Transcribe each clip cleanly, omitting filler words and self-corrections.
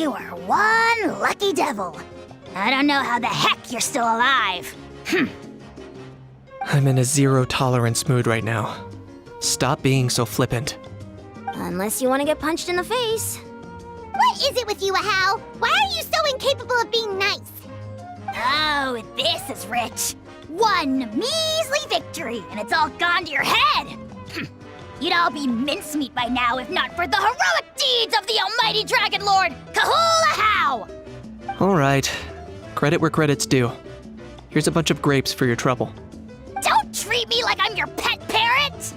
You are one lucky devil. I don't know how the heck you're still alive. I'm in a zero-tolerance mood right now. Stop being so flippant. Unless you want to get punched in the face. What is it with you, Ahau? Why are you so incapable of being nice? Oh, this is rich. One measly victory, and it's all gone to your head. You'd all be mincemeat by now if not for the heroic deeds of the almighty Dragon Lord, Kahul Ahau! All right. Credit where credit's due. Here's a bunch of grapes for your trouble. Don't treat me like I'm your pet parrot!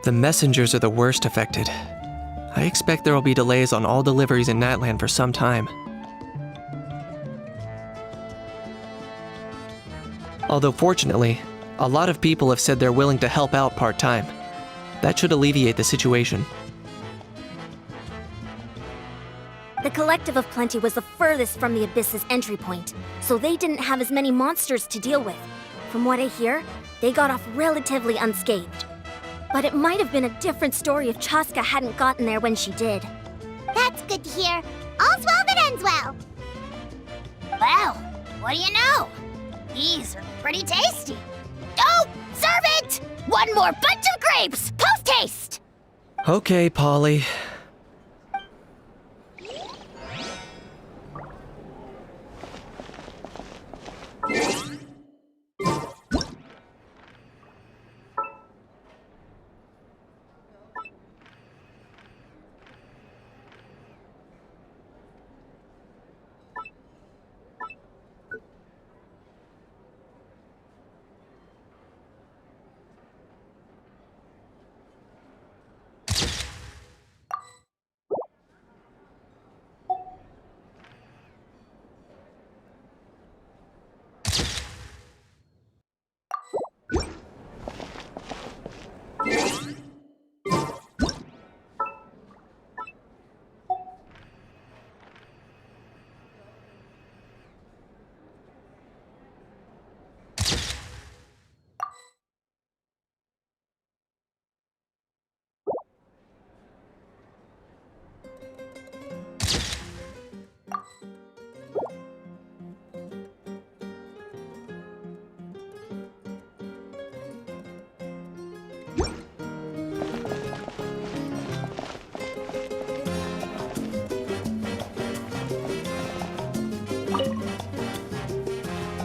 The messengers are the worst affected. I expect there will be delays on all deliveries in Natlan for some time. Although fortunately, a lot of people have said they're willing to help out part-time. That should alleviate the situation. The Collective of Plenty was the furthest from the Abyss's entry point, so they didn't have as many monsters to deal with. From what I hear, they got off relatively unscathed. But it might have been a different story if Chaska hadn't gotten there when she did. That's good to hear. All's well that ends well. Well, what do you know? These are pretty tasty. Oh, servant! One more bunch of grapes, post-haste! Okay, Polly.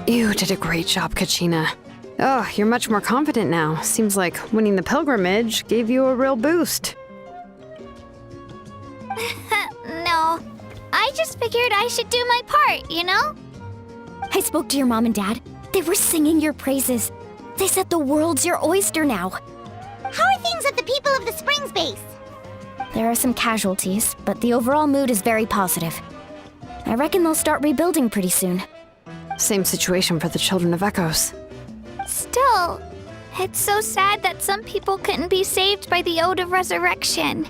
You did a great job, Kachina. Oh, you're much more confident now. Seems like winning the pilgrimage gave you a real boost. No. I just figured I should do my part, you know? I spoke to your mom and dad. They were singing your praises. They said the world's your oyster now. How are things at the People of the Springs base? There are some casualties, but the overall mood is very positive. I reckon they'll start rebuilding pretty soon. Same situation for the Children of Echoes. Still, it's so sad that some people couldn't be saved by the Ode of Resurrection.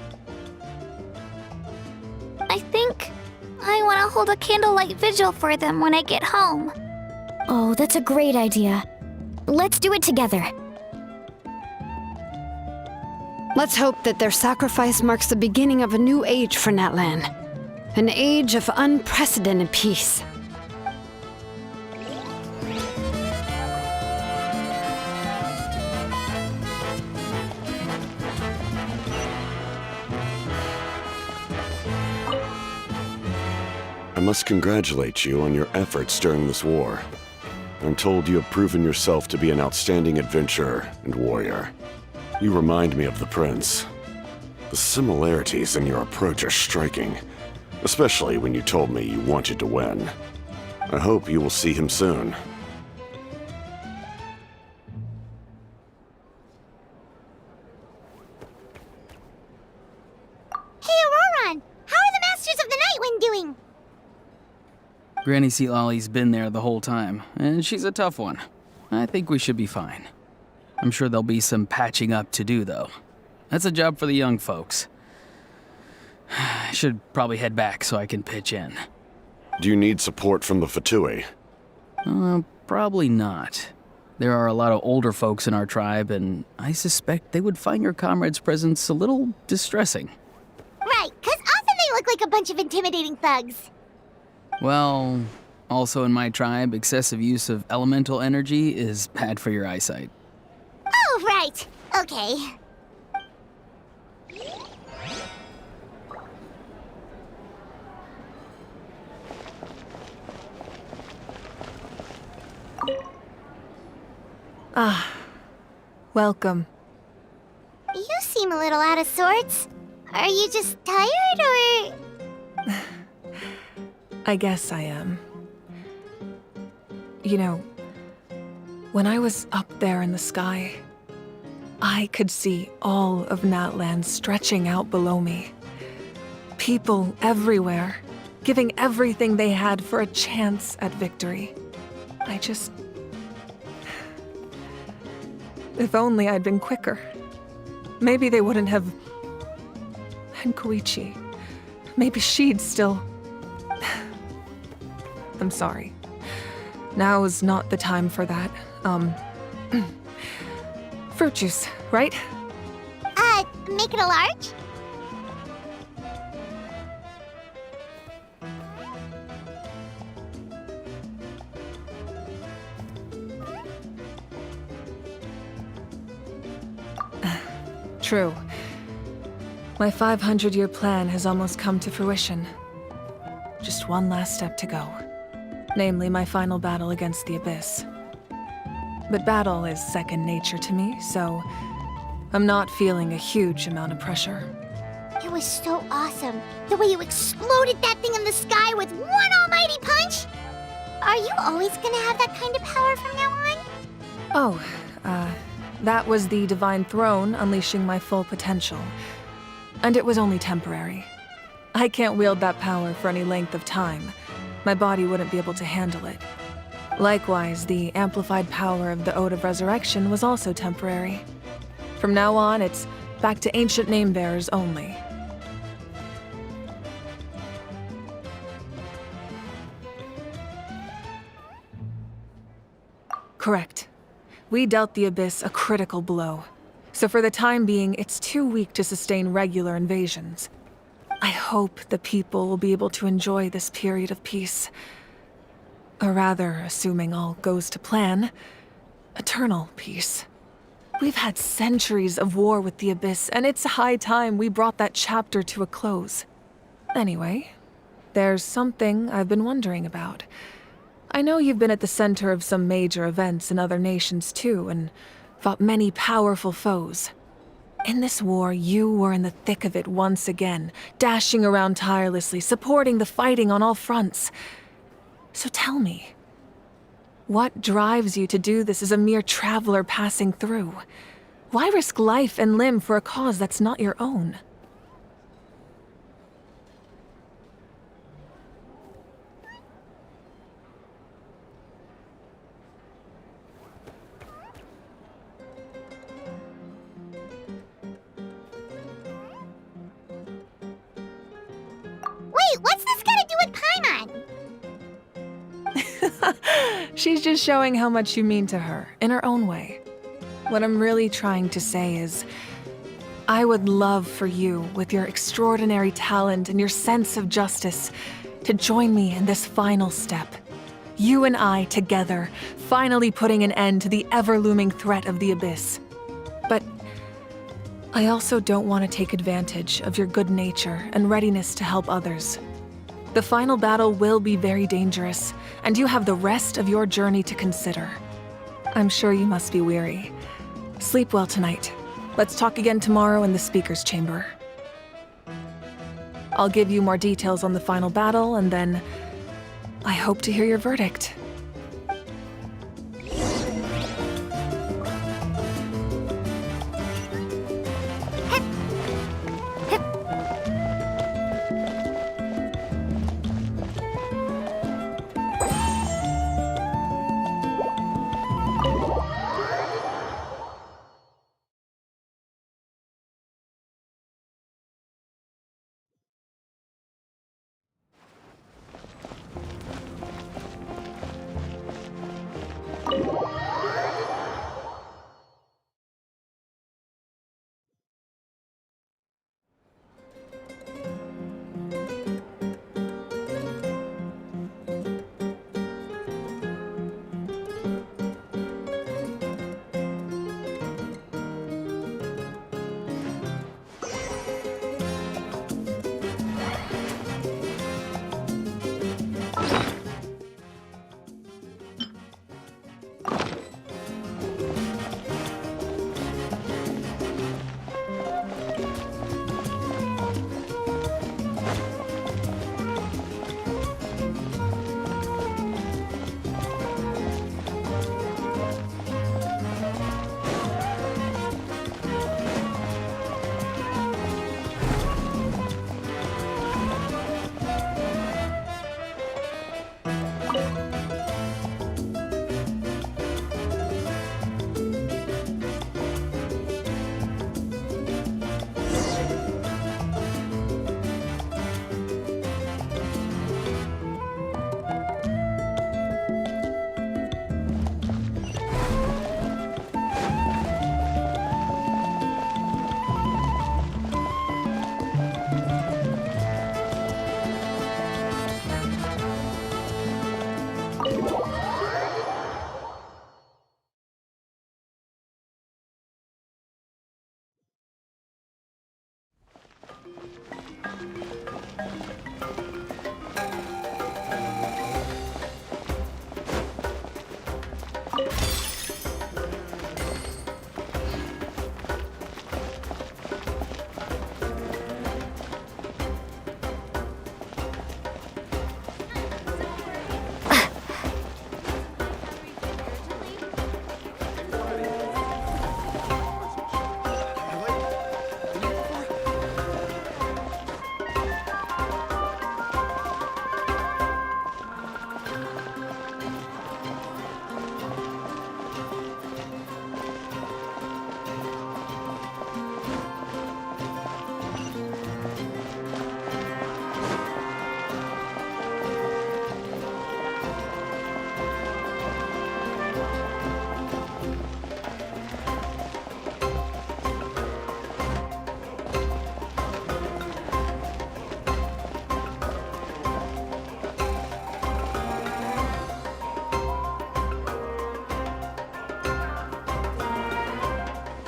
I think I want to hold a candlelight vigil for them when I get home. Oh, that's a great idea. Let's do it together. Let's hope that their sacrifice marks the beginning of a new age for Natlan. An age of unprecedented peace. I must congratulate you on your efforts during this war. I'm told you have proven yourself to be an outstanding adventurer and warrior. You remind me of the prince. The similarities in your approach are striking, especially when you told me you wanted to win. I hope you will see him soon. Hey, Auroron! How are the Masters of the Nightwind doing? Granny Sealolly's been there the whole time, and she's a tough one. I think we should be fine. I'm sure there'll be some patching up to do, though. That's a job for the young folks. I should probably head back so I can pitch in. Do you need support from the Fatui? Probably not. There are a lot of older folks in our tribe, and I suspect they would find your comrade's presence a little distressing. Right, 'cause often they look like a bunch of intimidating thugs. Well, also in my tribe, excessive use of elemental energy is bad for your eyesight. Oh, right. Okay. Welcome. You seem a little out of sorts. Are you just tired, or...? I guess I am. You know, when I was up there in the sky, I could see all of Natlan stretching out below me. People everywhere, giving everything they had for a chance at victory. If only I'd been quicker. Maybe they wouldn't have... And Koichi. Maybe she'd still... I'm sorry. Now is not the time for that. Fruit juice, right? Make it a large? True. My 500-year plan has almost come to fruition. Just one last step to go. Namely, my final battle against the Abyss. But battle is second nature to me, so I'm not feeling a huge amount of pressure. It was so awesome. The way you exploded that thing in the sky with one almighty punch. Are you always gonna have that kind of power from now on? Oh, that was the Divine Throne unleashing my full potential. And it was only temporary. I can't wield that power for any length of time. My body wouldn't be able to handle it. Likewise, the amplified power of the Ode of Resurrection was also temporary. From now on, it's back to ancient name-bearers only. Correct. We dealt the Abyss a critical blow. So for the time being, it's too weak to sustain regular invasions. I hope the people will be able to enjoy this period of peace. Or rather, assuming all goes to plan, eternal peace. We've had centuries of war with the Abyss, and it's high time we brought that chapter to a close. Anyway, there's something I've been wondering about. I know you've been at the center of some major events in other nations too, and fought many powerful foes. In this war, you were in the thick of it once again, dashing around tirelessly, supporting the fighting on all fronts. So tell me, what drives you to do this as a mere traveler passing through? Why risk life and limb for a cause that's not your own? Wait, what's this got to do with Paimon? She's just showing how much you mean to her, in her own way. What I'm really trying to say is, I would love for you, with your extraordinary talent and your sense of justice, to join me in this final step. You and I together, finally putting an end to the ever-looming threat of the Abyss. But I also don't want to take advantage of your good nature and readiness to help others. The final battle will be very dangerous, and you have the rest of your journey to consider. I'm sure you must be weary. Sleep well tonight. Let's talk again tomorrow in the speaker's chamber. I'll give you more details on the final battle, and then I hope to hear your verdict.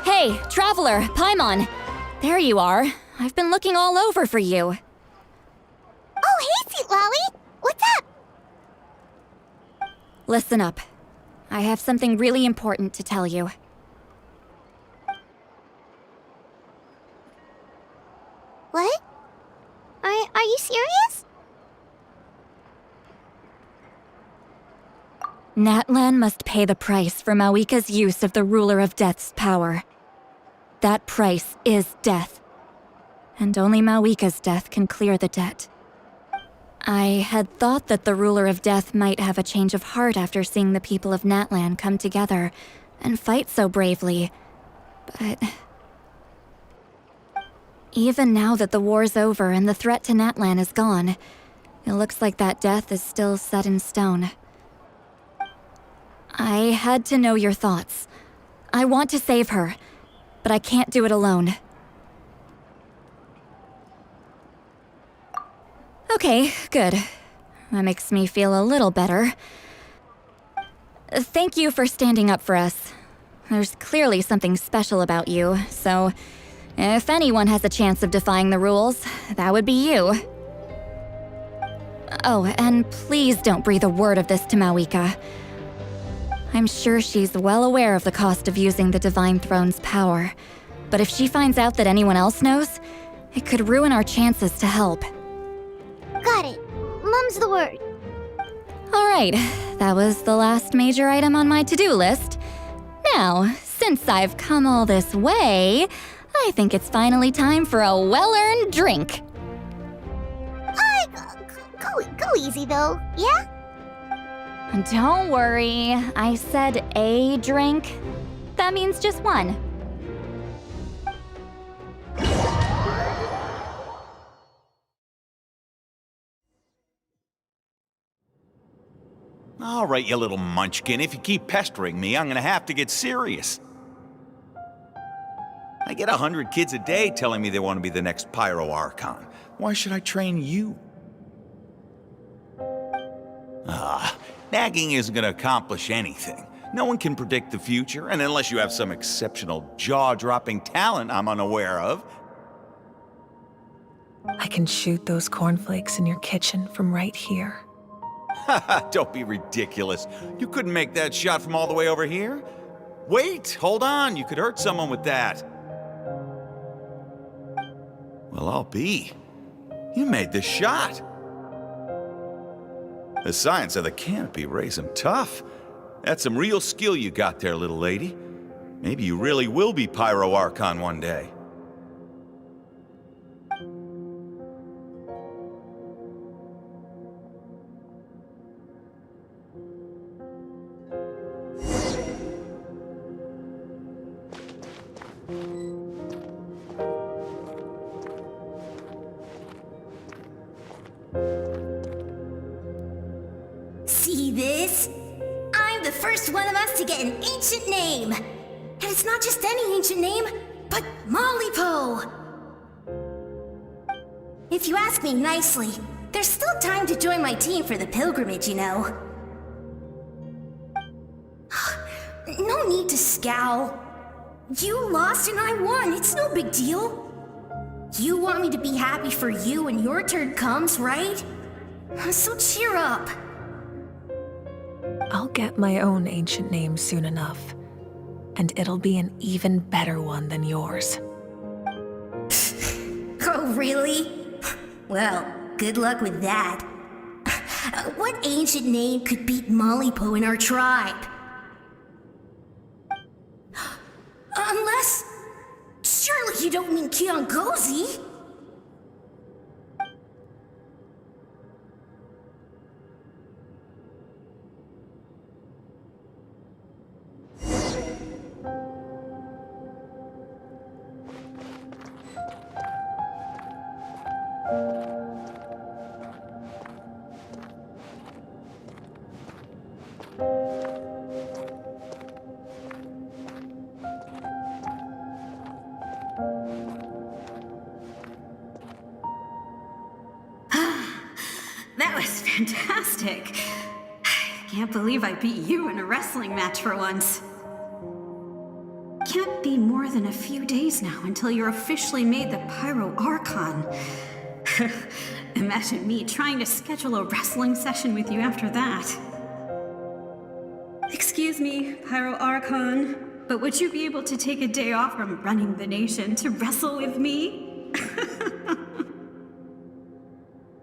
Hey, Traveler, Paimon. There you are. I've been looking all over for you. Oh, hey, Sweet Lolly! What's up? Listen up. I have something really important to tell you. What? Are you serious? Natlan must pay the price for Mawika's use of the Ruler of Death's power. That price is death. And only Mawika's death can clear the debt. I had thought that the Ruler of Death might have a change of heart after seeing the people of Natlan come together and fight so bravely, but... Even now that the war's over and the threat to Natlan is gone, it looks like that death is still set in stone. I had to know your thoughts. I want to save her, but I can't do it alone. Okay, good. That makes me feel a little better. Thank you for standing up for us. There's clearly something special about you, so if anyone has a chance of defying the rules, that would be you. Oh, and please don't breathe a word of this to Mawika. I'm sure she's well aware of the cost of using the Divine Throne's power, but if she finds out that anyone else knows, it could ruin our chances to help. Got it. Mum's the word. All right, that was the last major item on my to-do list. Now, since I've come all this way, I think it's finally time for a well-earned drink. Go easy though, yeah? Don't worry, I said a drink. That means just one. All right, you little munchkin. If you keep pestering me, I'm gonna have to get serious. I get 100 kids a day telling me they want to be the next Pyro Archon. Why should I train you? Nagging isn't gonna accomplish anything. No one can predict the future, and unless you have some exceptional jaw-dropping talent I'm unaware of. I can shoot those cornflakes in your kitchen from right here. Haha, don't be ridiculous. You couldn't make that shot from all the way over here? Wait, hold on, you could hurt someone with that. Well, I'll be. You made the shot. The science of the canopy raised him tough. That's some real skill you got there, little lady. Maybe you really will be Pyro Archon one day. See this? I'm the first one of us to get an ancient name. And it's not just any ancient name, but Mollypo. If you ask me nicely, there's still time to join my team for the pilgrimage, you know. No need to scowl. You lost and I won, it's no big deal. You want me to be happy for you when your turn comes, right? So cheer up. I'll get my own ancient name soon enough, and it'll be an even better one than yours. Oh, really? Well, good luck with that. What ancient name could beat Mollypo in our tribe? Unless... Surely you don't mean Kiangozi? That was fantastic. I can't believe I beat you in a wrestling match for once. Can't be more than a few days now until you're officially made the Pyro Archon. Imagine me trying to schedule a wrestling session with you after that. Excuse me, Pyro Archon, but would you be able to take a day off from running the nation to wrestle with me?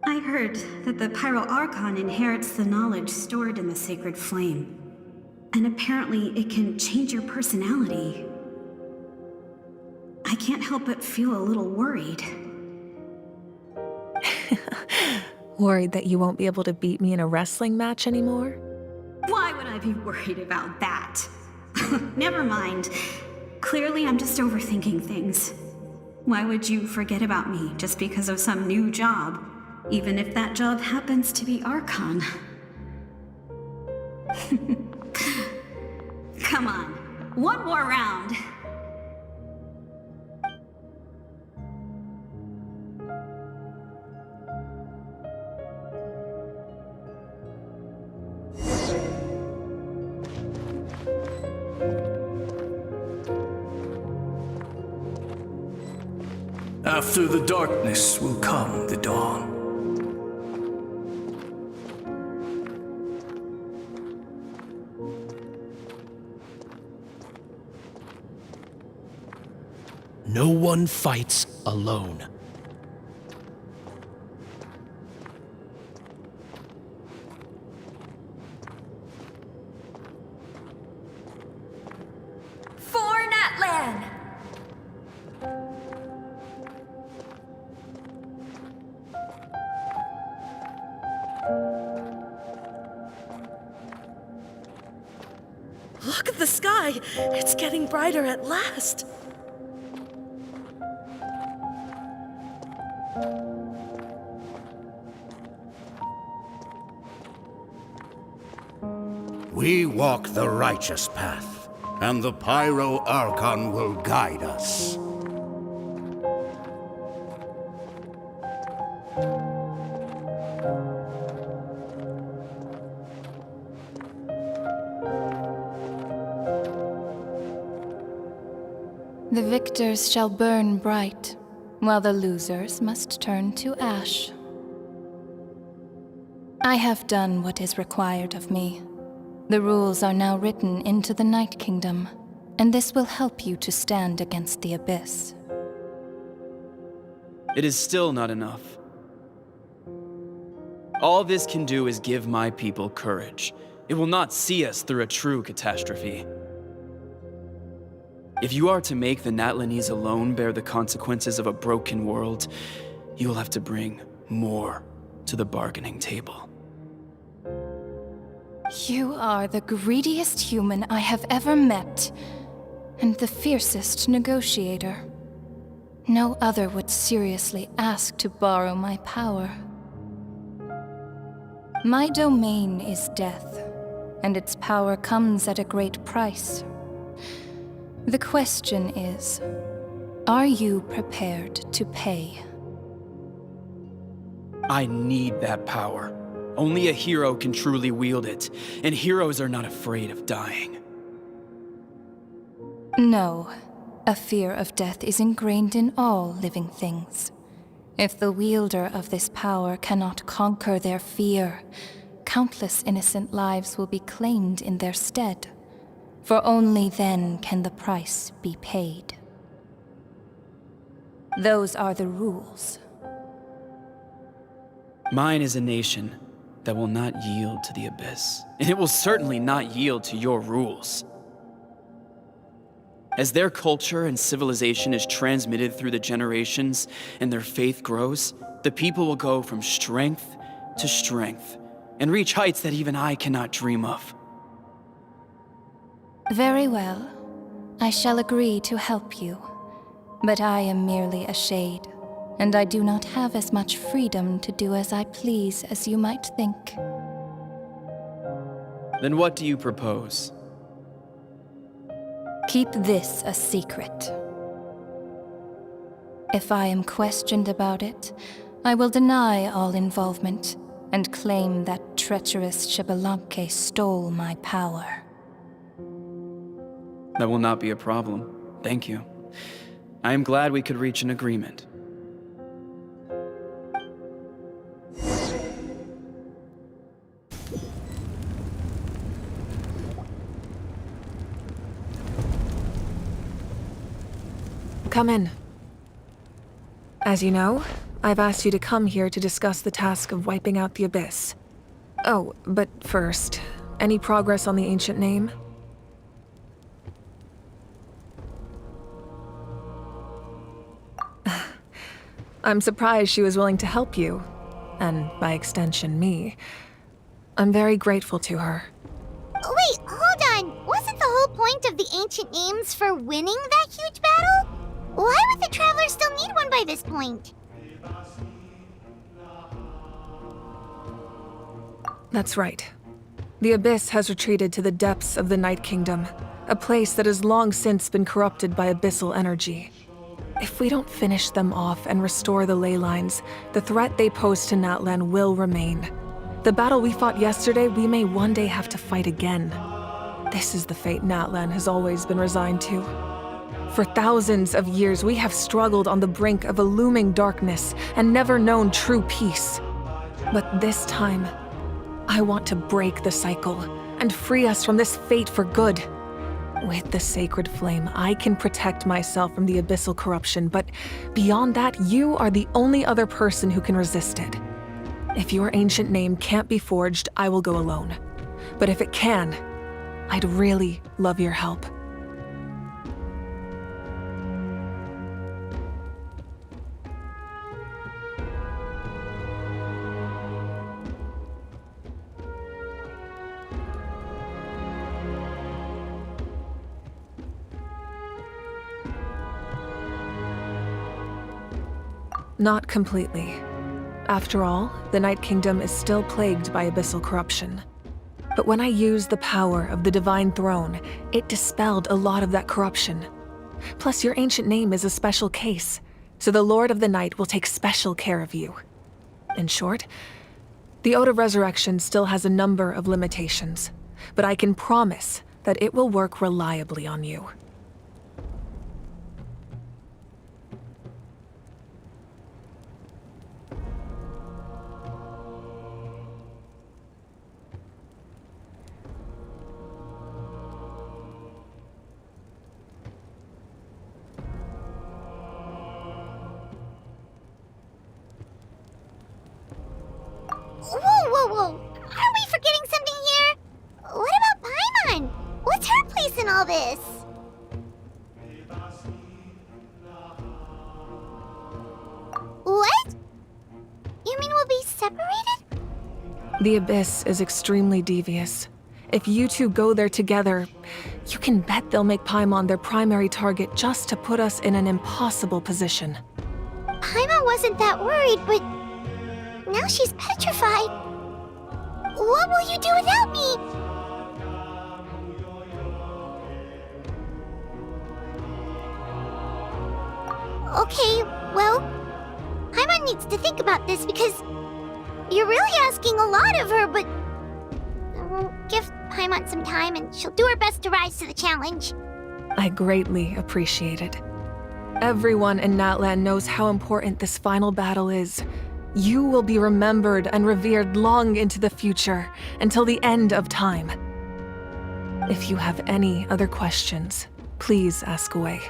I heard that the Pyro Archon inherits the knowledge stored in the sacred flame. And apparently it can change your personality. I can't help but feel a little worried. Worried that you won't be able to beat me in a wrestling match anymore? Why would I be worried about that? Never mind. Clearly I'm just overthinking things. Why would you forget about me just because of some new job? Even if that job happens to be Archon. Come on, one more round. After the darkness will come the dawn. No one fights alone. For Natlan! Look at the sky! It's getting brighter at last! We walk the righteous path, and the Pyro Archon will guide us. The victors shall burn bright, while the losers must turn to ash. I have done what is required of me. The rules are now written into the Night Kingdom, and this will help you to stand against the Abyss. It is still not enough. All this can do is give my people courage. It will not see us through a true catastrophe. If you are to make the Natlanese alone bear the consequences of a broken world, you will have to bring more to the bargaining table. You are the greediest human I have ever met, and the fiercest negotiator. No other would seriously ask to borrow my power. My domain is death, and its power comes at a great price. The question is, are you prepared to pay? I need that power. Only a hero can truly wield it, and heroes are not afraid of dying. No. A fear of death is ingrained in all living things. If the wielder of this power cannot conquer their fear, countless innocent lives will be claimed in their stead. For only then can the price be paid. Those are the rules. Mine is a nation that will not yield to the Abyss, and it will certainly not yield to your rules. As their culture and civilization is transmitted through the generations and their faith grows, the people will go from strength to strength and reach heights that even I cannot dream of. Very well. I shall agree to help you. But I am merely a shade, and I do not have as much freedom to do as I please as you might think. Then what do you propose? Keep this a secret. If I am questioned about it, I will deny all involvement and claim that treacherous Xbalanque stole my power. That will not be a problem. Thank you. I am glad we could reach an agreement. Come in. As you know, I've asked you to come here to discuss the task of wiping out the Abyss. Oh, but first, any progress on the ancient name? I'm surprised she was willing to help you, and by extension, me. I'm very grateful to her. Wait, hold on. Wasn't the whole point of the ancient names for winning that huge battle? Why would the Travelers still need one by this point? That's right. The Abyss has retreated to the depths of the Night Kingdom, a place that has long since been corrupted by abyssal energy. If we don't finish them off and restore the ley lines, the threat they pose to Natlan will remain. The battle we fought yesterday, we may one day have to fight again. This is the fate Natlan has always been resigned to. For thousands of years, we have struggled on the brink of a looming darkness and never known true peace. But this time, I want to break the cycle and free us from this fate for good. With the sacred flame, I can protect myself from the abyssal corruption, but beyond that, you are the only other person who can resist it. If your ancient name can't be forged, I will go alone. But if it can, I'd really love your help. Not completely. After all, the Night Kingdom is still plagued by abyssal corruption. But when I used the power of the Divine Throne, it dispelled a lot of that corruption. Plus, your ancient name is a special case, so the Lord of the Night will take special care of you. In short, the Ode of Resurrection still has a number of limitations, but I can promise that it will work reliably on you. Whoa! Are we forgetting something here? What about Paimon? What's her place in all this? What? You mean we'll be separated? The Abyss is extremely devious. If you two go there together, you can bet they'll make Paimon their primary target just to put us in an impossible position. Paimon wasn't that worried, but now she's petrified. What will you do without me? Okay, well, Paimon needs to think about this because you're really asking a lot of her, but we'll give Paimon some time and she'll do her best to rise to the challenge. I greatly appreciate it. Everyone in Natlan knows how important this final battle is. You will be remembered and revered long into the future, until the end of time. If you have any other questions, please ask away.